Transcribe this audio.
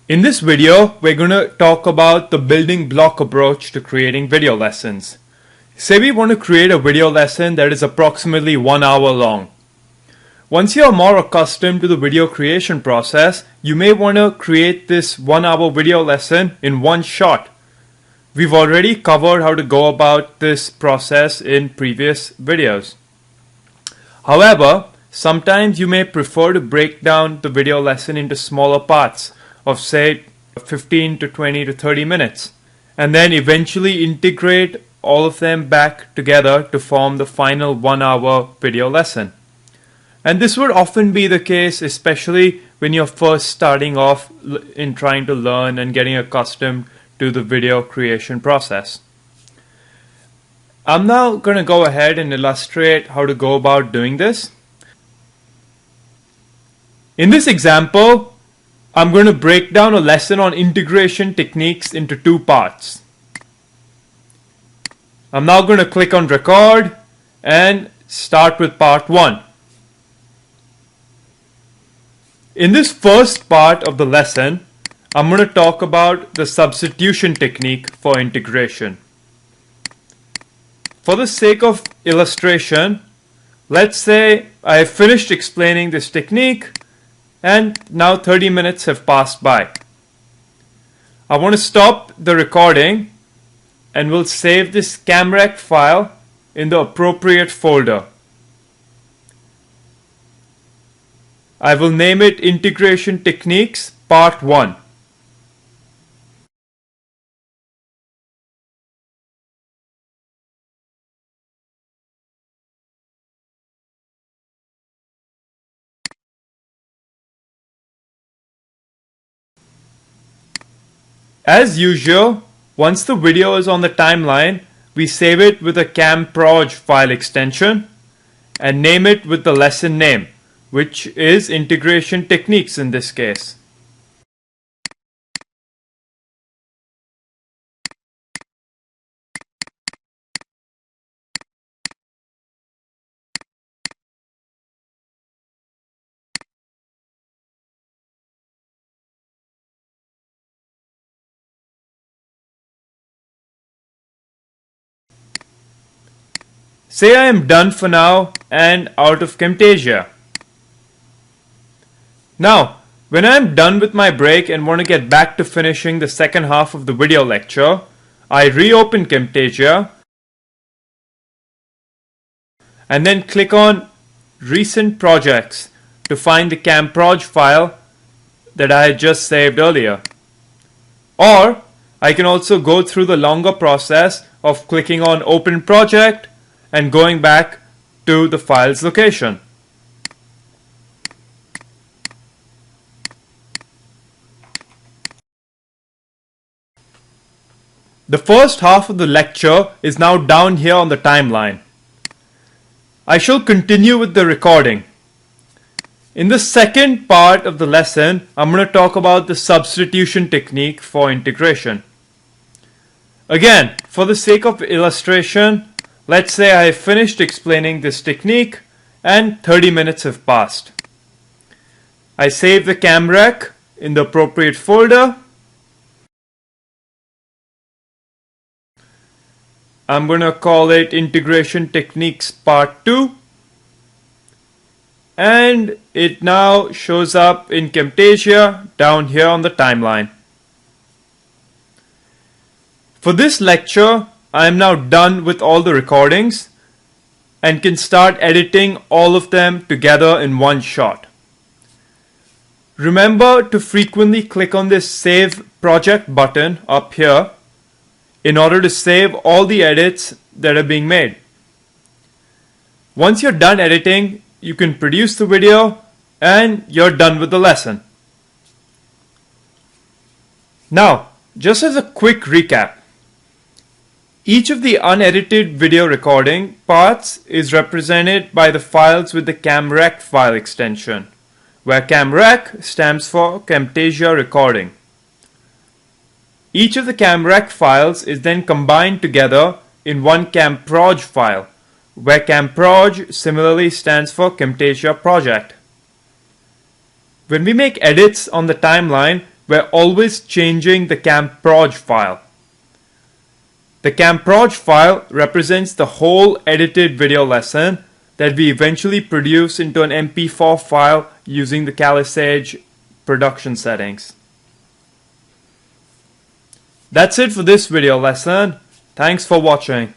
In this video, we're going to talk about the building block approach to creating video lessons. Say we want to create a video lesson that is approximately 1 hour long. Once you are more accustomed to the video creation process, you may want to create this 1 hour video lesson in one shot. We've already covered how to go about this process in previous videos. However, sometimes you may prefer to break down the video lesson into smaller parts of say 15 to 20 to 30 minutes and then eventually integrate all of them back together to form the final 1 hour video lesson. And this would often be the case, especially when you're first starting off in trying to learn and getting accustomed to the video creation process. I'm now going to go ahead and illustrate how to go about doing this. In this example, I'm going to break down a lesson on integration techniques into two parts. I'm now going to click on record and start with part 1. In this first part of the lesson, I'm going to talk about the substitution technique for integration. For the sake of illustration, let's say I have finished explaining this technique and now 30 minutes have passed by. I want to stop the recording and will save this CamRec file in the appropriate folder. I will name it Integration Techniques Part 1. As usual, once the video is on the timeline, we save it with a CamProj file extension and name it with the lesson name, which is Integration Techniques in this case. Say I am done for now and out of Camtasia. Now, when I am done with my break and want to get back to finishing the second half of the video lecture, I reopen Camtasia and then click on Recent Projects to find the CamProj file that I had just saved earlier. Or I can also go through the longer process of clicking on Open Project and going back to the file's location. The first half of the lecture is now down here on the timeline. I shall continue with the recording. In the second part of the lesson, I'm going to talk about the substitution technique for integration. Again, for the sake of illustration, let's say I have finished explaining this technique and 30 minutes have passed. I save the CamRec in the appropriate folder. I'm going to call it Integration Techniques Part 2. And it now shows up in Camtasia down here on the timeline. For this lecture, I am now done with all the recordings and can start editing all of them together in one shot. Remember to frequently click on this Save Project button up here in order to save all the edits that are being made. Once you're done editing, you can produce the video and you're done with the lesson. Now, just as a quick recap, each of the unedited video recording parts is represented by the files with the CamRec file extension, where CamRec stands for Camtasia Recording. Each of the CamRec files is then combined together in one CamProj file, where CamProj similarly stands for Camtasia Project. When we make edits on the timeline, we're always changing the CamProj file. The CamProj file represents the whole edited video lesson that we eventually produce into an MP4 file using the CaliSage production settings. That's it for this video lesson. Thanks for watching.